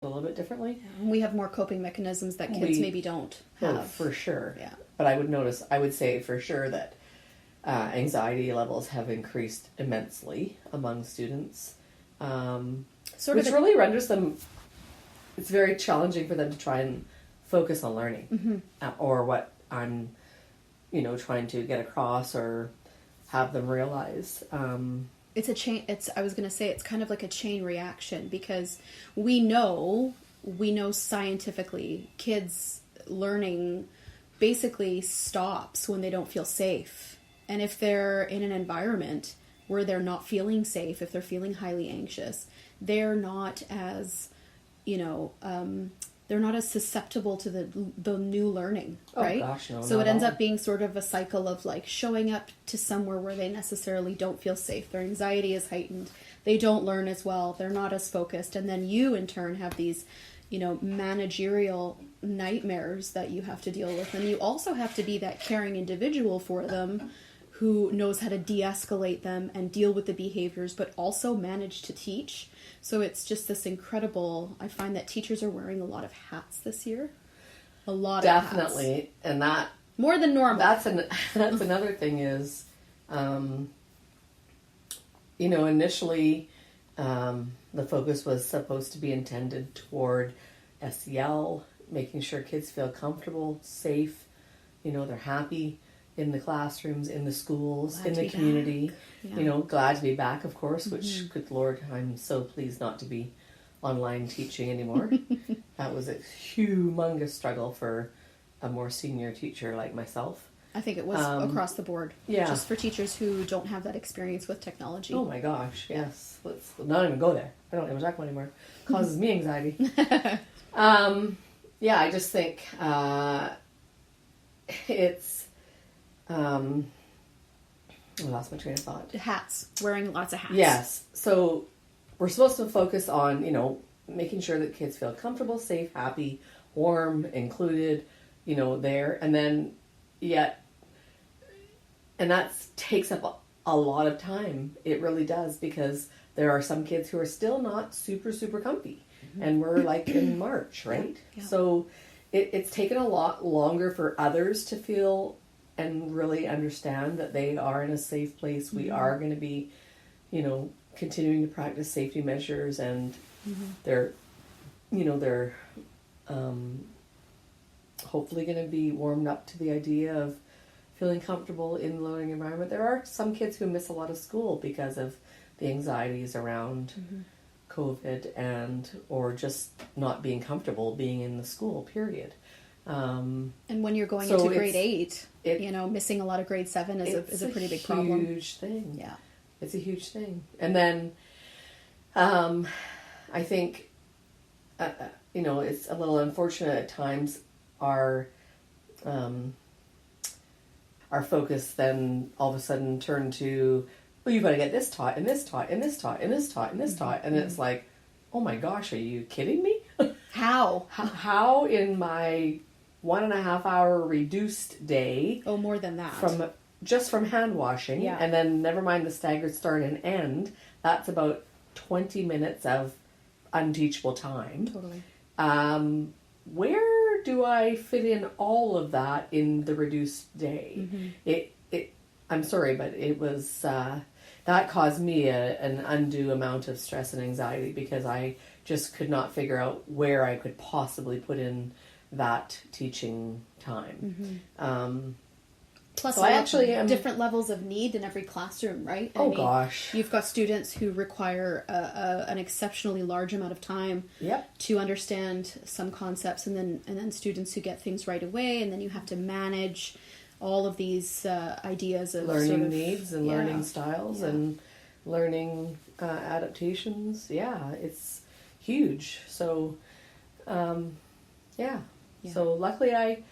a little bit differently. Yeah. And we have more coping mechanisms that kids maybe don't have. Oh, for sure. Yeah. But I would say for sure that anxiety levels have increased immensely among students, which really renders them, it's very challenging for them to try and focus on learning or what I'm, trying to get across or have them realize. It's a chain. I was going to say it's kind of like a chain reaction, because we know scientifically kids learning basically stops when they don't feel safe. And if they're in an environment where they're not feeling safe, if they're feeling highly anxious, they're not as, they're not as susceptible to the new learning, right? Oh gosh, no. So it ends up being sort of a cycle of like showing up to somewhere where they necessarily don't feel safe. Their anxiety is heightened. They don't learn as well. They're not as focused. And then you in turn have these, managerial nightmares that you have to deal with. And you also have to be that caring individual for them who knows how to de-escalate them and deal with the behaviors, but also manage to teach. So it's just this incredible, I find that teachers are wearing a lot of hats this year. A lot of hats. Definitely. And that... More than normal. That's another thing is, initially the focus was supposed to be intended toward SEL, making sure kids feel comfortable, safe, they're happy in the classrooms, in the schools, in the community. Yeah. Glad to be back, of course, which, good Lord, I'm so pleased not to be online teaching anymore. That was a humongous struggle for a more senior teacher like myself. I think it was across the board. Yeah. Just for teachers who don't have that experience with technology. Oh my gosh, yes. Let's not even go there. I don't even talk anymore. It causes me anxiety. Yeah, I just think it's... I lost my train of thought. Hats. Wearing lots of hats. Yes. So we're supposed to focus on, making sure that kids feel comfortable, safe, happy, warm, included, there. And then and that takes up a lot of time. It really does, because there are some kids who are still not super, super comfy. And we're like in March, right? Yeah. So it's taken a lot longer for others to feel and really understand that they are in a safe place. We are going to be, continuing to practice safety measures, and they're hopefully going to be warmed up to the idea of feeling comfortable in the learning environment. There are some kids who miss a lot of school because of the anxieties around COVID or just not being comfortable being in the school, period. And when you're going into grade 8, missing a lot of grade 7 is a pretty big problem. It's a huge thing. Yeah. It's a huge thing. And then I think, it's a little unfortunate at times our focus then all of a sudden turned to, well, you've got to get this taught and this taught and this taught and this taught and this taught. And it's like, oh my gosh, are you kidding me? How? How in my 1.5 hour reduced day? Oh, more than that. From hand washing, and then never mind the staggered start and end. That's about 20 minutes of unteachable time. Totally. Where do I fit in all of that in the reduced day? I'm sorry, but it was that caused me an undue amount of stress and anxiety, because I just could not figure out where I could possibly put in that teaching time. Plus, so I actually am different levels of need in every classroom, right? Gosh. You've got students who require an exceptionally large amount of time to understand some concepts, and then students who get things right away, and then you have to manage all of these ideas of learning needs and learning styles and learning adaptations. Yeah, it's huge. So, So luckily I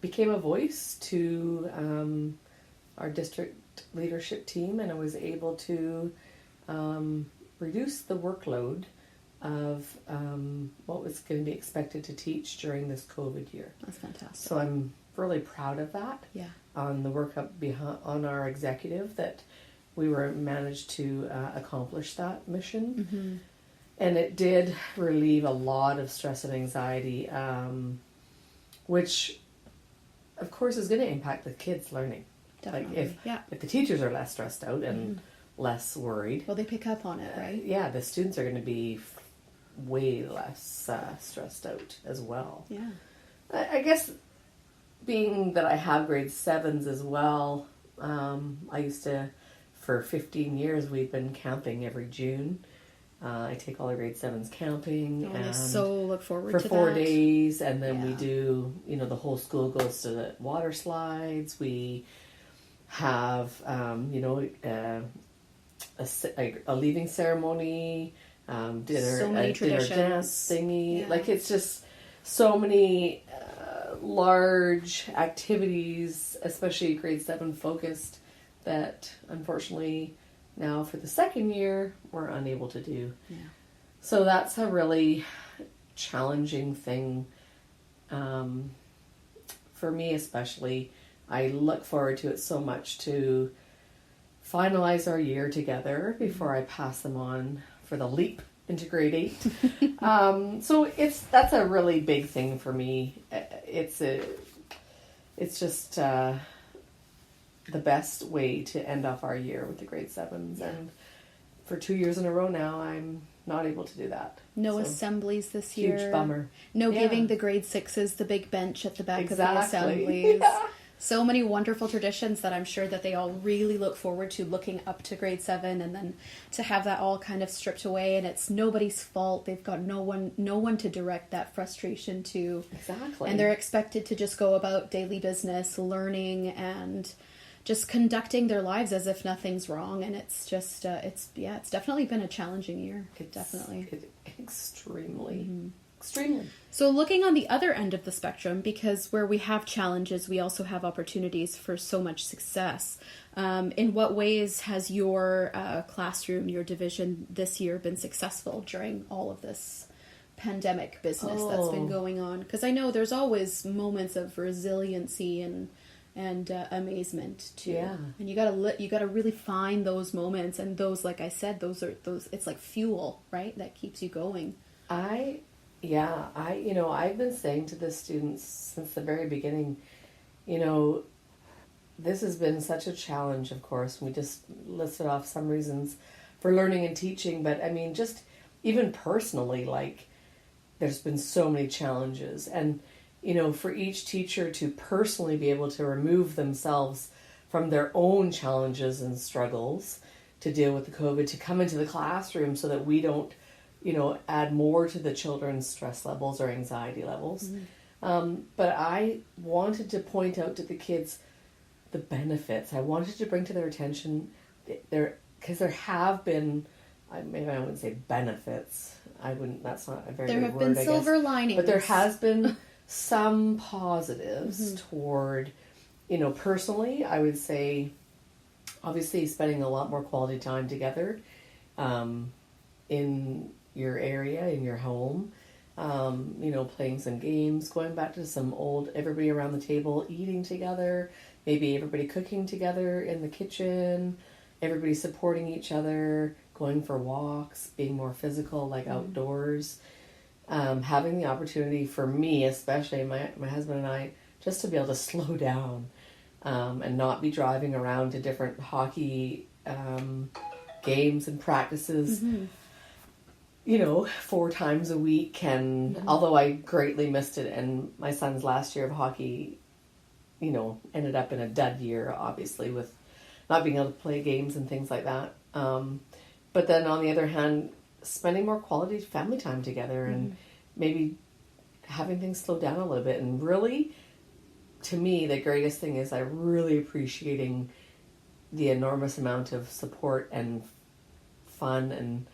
became a voice to our district leadership team, and I was able to reduce the workload of what was going to be expected to teach during this COVID year. That's fantastic. So I'm really proud of that. Yeah. On the work up behind on our executive, that we managed to accomplish that mission. And it did relieve a lot of stress and anxiety, which, of course, is going to impact the kids' learning. Definitely. Like if the teachers are less stressed out and less worried. Well, they pick up on it, right? Yeah, the students are going to be way less stressed out as well. Yeah. I guess being that I have grade 7s as well, I used to, for 15 years, we've been camping every June. I take all the grade 7s camping. I and so look forward for to 4 that. days. And then we Yeah. do, the whole school goes to the water slides. We have, a leaving ceremony, dinner, So many dinner traditions. dance thingy. Yeah. Like, it's just so many large activities, especially grade 7 focused, that unfortunately now for the second year we're unable to do. Yeah. So that's a really challenging thing for me, especially. I look forward to it so much to finalize our year together before I pass them on for the leap into grade 8. So that's a really big thing for me. It's just the best way to end off our year with the grade 7s. Yeah. And for 2 years in a row now, I'm not able to do that. No So, assemblies this year. huge bummer. No Yeah. giving the grade 6s the big bench at the back of the Exactly. assemblies. Yeah. So many wonderful traditions that I'm sure that they all really look forward to, looking up to grade 7, and then to have that all kind of stripped away, and it's nobody's fault. They've got no one to direct that frustration to. Exactly. And they're expected to just go about daily business, learning and just conducting their lives as if nothing's wrong. And it's just, it's definitely been a challenging year. Definitely. Extremely. Extremely. So looking on the other end of the spectrum, because where we have challenges, we also have opportunities for so much success. In what ways has your classroom, your division this year been successful during all of this pandemic business that's been going on? Because I know there's always moments of resiliency and amazement too. Yeah. And you gotta really find those moments, and those, like I said, those it's like fuel, right? That keeps you going. I've been saying to the students since the very beginning, this has been such a challenge, of course. We just listed off some reasons for learning and teaching, but I mean, just even personally, like, there's been so many challenges. And, for each teacher to personally be able to remove themselves from their own challenges and struggles to deal with the COVID, to come into the classroom so that we don't add more to the children's stress levels or anxiety levels. But I wanted to point out to the kids the benefits. I wanted to bring to their attention because there have been, maybe I wouldn't say benefits. That's not a very There good have word, been I silver guess. linings. But there has been some positives toward, personally, I would say, obviously spending a lot more quality time together in your area, in your home, playing some games, going back to some everybody around the table eating together, maybe everybody cooking together in the kitchen, everybody supporting each other, going for walks, being more physical, like outdoors, having the opportunity for me, especially my husband and I, just to be able to slow down and not be driving around to different hockey games and practices. 4 times a week, and although I greatly missed it, and my son's last year of hockey, ended up in a dud year, obviously, with not being able to play games and things like that. But then on the other hand, spending more quality family time together and maybe having things slow down a little bit. And really, to me, the greatest thing is I really appreciating the enormous amount of support and fun and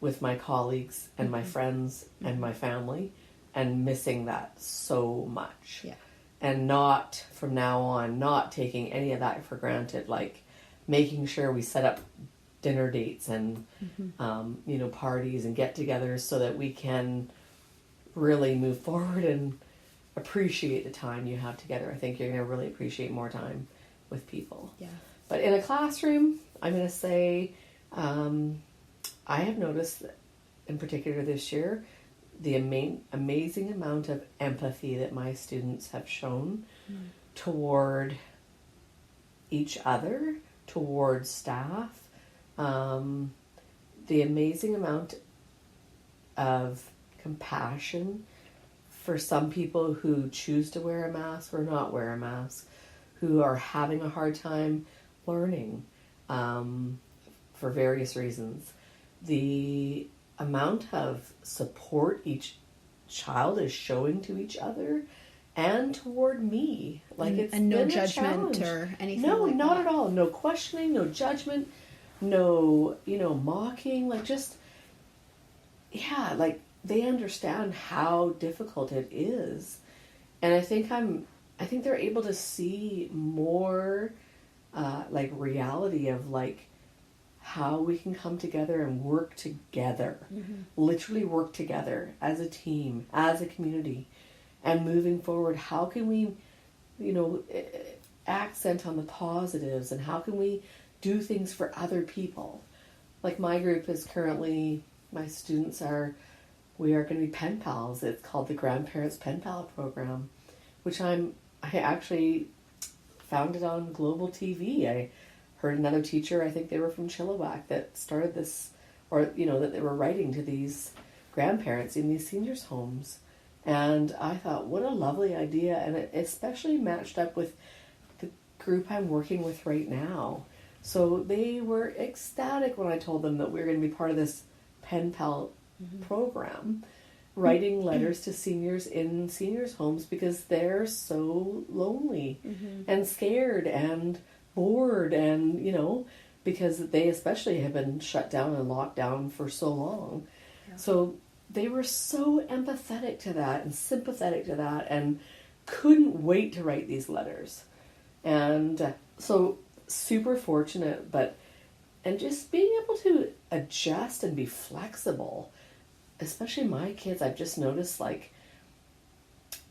with my colleagues and my friends and my family, and missing that so much. Yeah. And not, from now on, not taking any of that for granted, like making sure we set up dinner dates and, parties and get-togethers so that we can really move forward and appreciate the time you have together. I think you're going to really appreciate more time with people. Yeah. But in a classroom, I'm going to say, I have noticed in particular this year, the amazing amount of empathy that my students have shown toward each other, toward staff, the amazing amount of compassion for some people who choose to wear a mask or not wear a mask, who are having a hard time learning for various reasons. The amount of support each child is showing to each other and toward me, like it's and no been a judgment challenge. or anything. No, like not that. at all. No questioning, no judgment, no mocking. Like just like they understand how difficult it is, and I think they're able to see more like reality of like how we can come together and work together, literally work together as a team, as a community, and moving forward. How can we, accent on the positives, and how can we do things for other people? Like my group is currently, my students we are going to be pen pals. It's called the Grandparents Pen Pal Program, which I actually found it on Global TV. I heard another teacher, I think they were from Chilliwack, that started this, or, that they were writing to these grandparents in these seniors' homes. And I thought, what a lovely idea. And it especially matched up with the group I'm working with right now. So they were ecstatic when I told them that we were going to be part of this pen pal program, writing letters to seniors in seniors' homes because they're so lonely and scared and bored, and because they especially have been shut down and locked down for so long. So they were so empathetic to that and sympathetic to that and couldn't wait to write these letters. And so super fortunate, and just being able to adjust and be flexible, especially my kids. I've just noticed, like,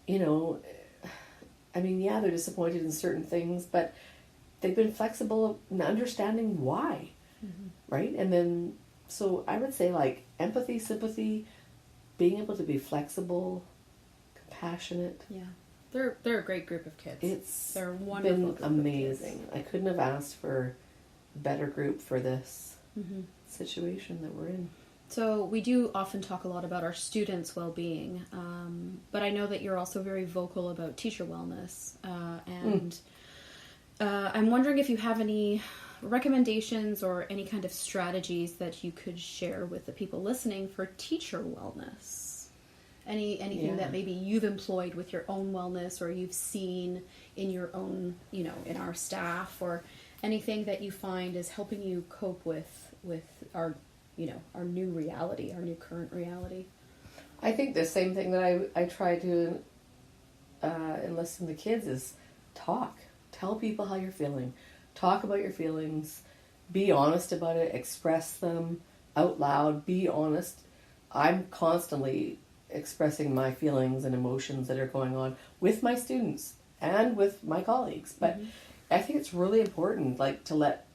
they're disappointed in certain things, but they've been flexible in understanding why, right? And then, so I would say, like, empathy, sympathy, being able to be flexible, compassionate. Yeah, they're a great group of kids. They're wonderful. Been amazing. I couldn't have asked for a better group for this situation that we're in. So we do often talk a lot about our students' well-being, but I know that you're also very vocal about teacher wellness, and I'm wondering if you have any recommendations or any kind of strategies that you could share with the people listening for teacher wellness. Anything that maybe you've employed with your own wellness, or you've seen in your own, in our staff, or anything that you find is helping you cope with our our new reality, our new current reality. I think the same thing that I try to enlist in the kids is talk. Tell people how you're feeling. Talk about your feelings. Be honest about it. Express them out loud. Be honest. I'm constantly expressing my feelings and emotions that are going on with my students and with my colleagues. But I think it's really important, like, to let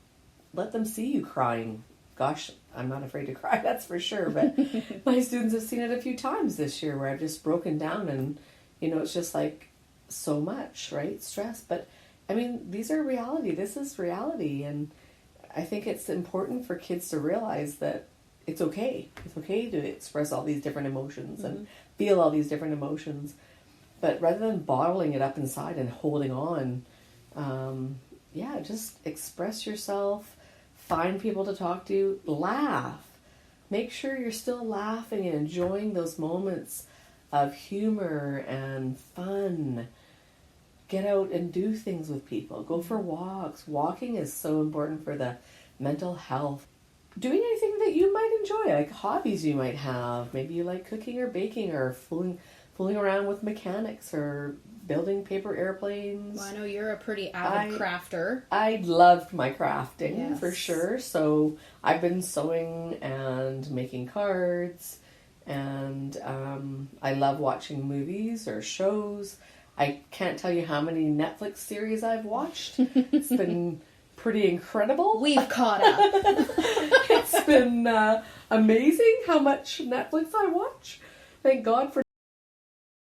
them see you crying. Gosh, I'm not afraid to cry, that's for sure. But my students have seen it a few times this year where I've just broken down and, it's just like so much, right? Stress. But I mean, these are reality. This is reality. And I think it's important for kids to realize that it's okay. It's okay to express all these different emotions and feel all these different emotions. But rather than bottling it up inside and holding on, just express yourself. Find people to talk to. Laugh. Make sure you're still laughing and enjoying those moments of humor and fun. Get out and do things with people. Go for walks. Walking is so important for the mental health. Doing anything that you might enjoy, like hobbies you might have. Maybe you like cooking or baking or fooling around with mechanics or building paper airplanes. Well, I know you're a pretty avid crafter. I loved my crafting, for sure. So I've been sewing and making cards, and I love watching movies or shows. I can't tell you how many Netflix series I've watched. It's been pretty incredible. We've caught up. It's been amazing how much Netflix I watch. Thank God for